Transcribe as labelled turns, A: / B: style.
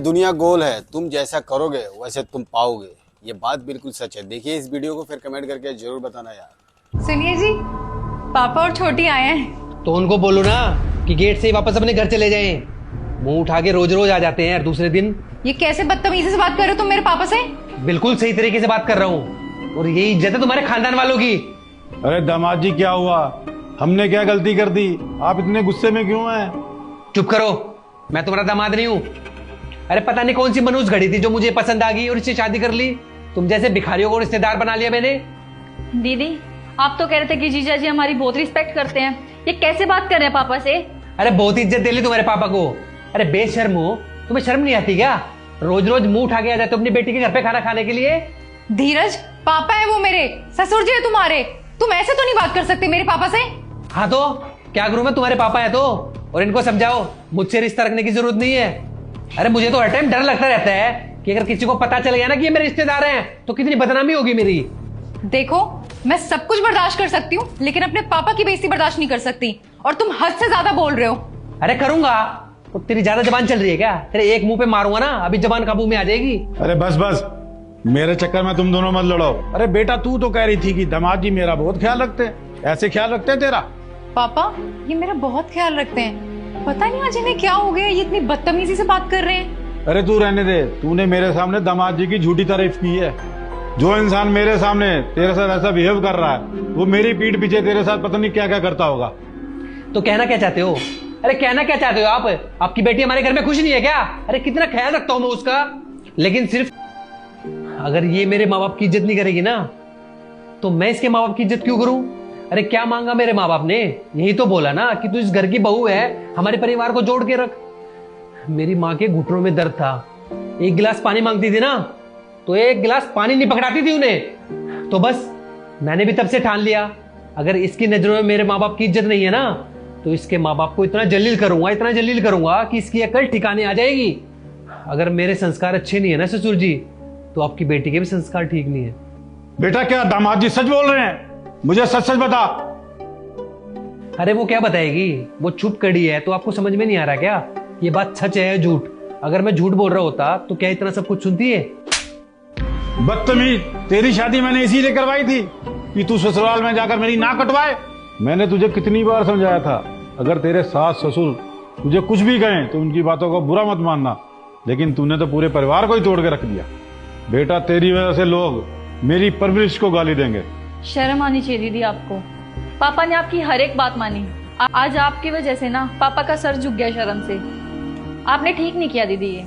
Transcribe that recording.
A: दुनिया गोल है, तुम जैसा करोगे वैसे तुम पाओगे। ये बात बिल्कुल सच है। देखिए इस वीडियो को फिर कमेंट करके जरूर बताना यार।
B: सुनिए जी, पापा और छोटी आए हैं।
C: तो उनको बोलो ना कि गेट से ही वापस अपने घर चले जाएं। मुंह उठा के रोज रोज आ जाते हैं यार दूसरे दिन।
B: ये कैसे बदतमीजी से बात कर रहे हो तुम मेरे पापा से?
C: बिल्कुल सही तरीके से बात कर रहा हूँ, और यही इज्जत है तुम्हारे खानदान वालों की।
D: अरे दामाद जी क्या हुआ? हमने क्या गलती कर दी? आप इतने गुस्से में क्यों हैं?
C: चुप करो, मैं तुम्हारा दामाद नहीं हूँ। अरे पता नहीं कौन सी मनूस घड़ी थी जो मुझे पसंद आ गई और इससे शादी कर ली। तुम जैसे भिखारियों को रिश्तेदार बना लिया मैंने।
E: दीदी, आप तो कह रहे थे कि जीजा जी हमारी बहुत रिस्पेक्ट करते हैं। ये कैसे बात कर रहे हैं पापा से?
C: अरे बहुत इज्जत दे ली तुम्हारे पापा को। अरे बेशर्म हो, तुम्हें शर्म नहीं आती क्या? रोज रोज मुंह उठा के आ जाते हो अपनी बेटी के घर पे खाना खाने के लिए।
B: धीरज, पापा है वो मेरे, ससुर जी है तुम्हारे। तुम ऐसे तो नहीं बात कर सकते मेरे पापा से।
C: हाँ तो क्या करूं मैं, तुम्हारे पापा है तो। और इनको समझाओ मुझसे रिश्ता रखने की जरूरत नहीं है। अरे मुझे तो हर टाइम डर लगता रहता है कि अगर किसी को पता चल गया ना कि ये मेरे रिश्तेदार हैं तो कितनी बदनामी होगी मेरी।
B: देखो, मैं सब कुछ बर्दाश्त कर सकती हूँ, लेकिन अपने पापा की बेइज्जती बर्दाश्त नहीं कर सकती। और तुम हद से ज्यादा बोल रहे हो।
C: अरे करूंगा तो तेरी ज्यादा जबान चल रही है क्या? तेरे एक मुंह पे मारूंगा ना, अभी जबान काबू में आ जाएगी।
D: अरे बस बस, मेरे चक्कर में तुम दोनों मत लड़ो। अरे बेटा तू तो कह रही थी कि दामाद जी मेरा बहुत ख्याल रखते हैं। ऐसे ख्याल रखते हैं तेरा?
B: पापा ये मेरा बहुत ख्याल रखते हैं। पता नहीं आज इन्हें क्या हो गया, ये इतनी बदतमीजी से बात कर रहे हैं।
D: अरे तू रहने दे। तूने मेरे सामने दामाद जी की झूठी तारीफ की है। जो इंसान मेरे सामने तेरे साथ ऐसा बिहेव कर रहा है वो मेरी पीठ पीछे तेरे साथ पता नहीं क्या क्या करता होगा।
C: तो कहना क्या चाहते हो? अरे कहना क्या चाहते हो आप? आपकी बेटी हमारे घर में खुश नहीं है क्या? अरे कितना ख्याल रखता हूं मैं उसका। लेकिन सिर्फ अगर ये मेरे माँ बाप की इज्जत नहीं करेगी ना, तो मैं इसके माँ बाप की इज्जत क्यों करूं? अरे क्या मांगा मेरे माँ बाप ने? यही तो बोला ना कि तू इस घर की बहू है, हमारे परिवार को जोड़ के रख। मेरी माँ के घुटनों में दर्द था, एक गिलास पानी मांगती थी ना तो एक गिलास पानी नहीं पकड़ाती थी उन्हें। तो बस मैंने भी तब से ठान लिया, अगर इसकी नजरों में मेरे माँ बाप की इज्जत नहीं है ना, तो इसके माँ बाप को इतना जलील करूंगा कि इसकी अकल ठिकाने आ जाएगी। अगर मेरे संस्कार अच्छे नहीं है ना ससुर जी, तो आपकी बेटी के भी संस्कार ठीक नहीं है।
D: बेटा क्या दामाद जी सच बोल रहे हैं? मुझे सच सच बता।
C: अरे वो क्या बताएगी, वो चुप कड़ी है। तो आपको समझ में नहीं आ रहा क्या ये बात सच है या झूठ? अगर मैं झूठ बोल रहा होता तो क्या इतना सब कुछ सुनती है?
D: बदतमीज, तेरी शादी मैंने इसीलिए करवाई थी कि तू ससुराल में जाकर मेरी नाक कटवाए। मैंने तुझे कितनी बार समझाया था, अगर तेरे सास ससुर तुझे कुछ भी कहें तो उनकी बातों को बुरा मत मानना, लेकिन तूने तो पूरे परिवार को ही तोड़ के रख दिया। बेटा तेरी वजह से लोग मेरी परवरिश को गाली देंगे।
E: शर्म आनी चाहिए दीदी आपको। पापा ने आपकी हर एक बात मानी। आज आपकी वजह से ना पापा का सर झुक गया शर्म से। आपने ठीक नहीं किया दीदी ये।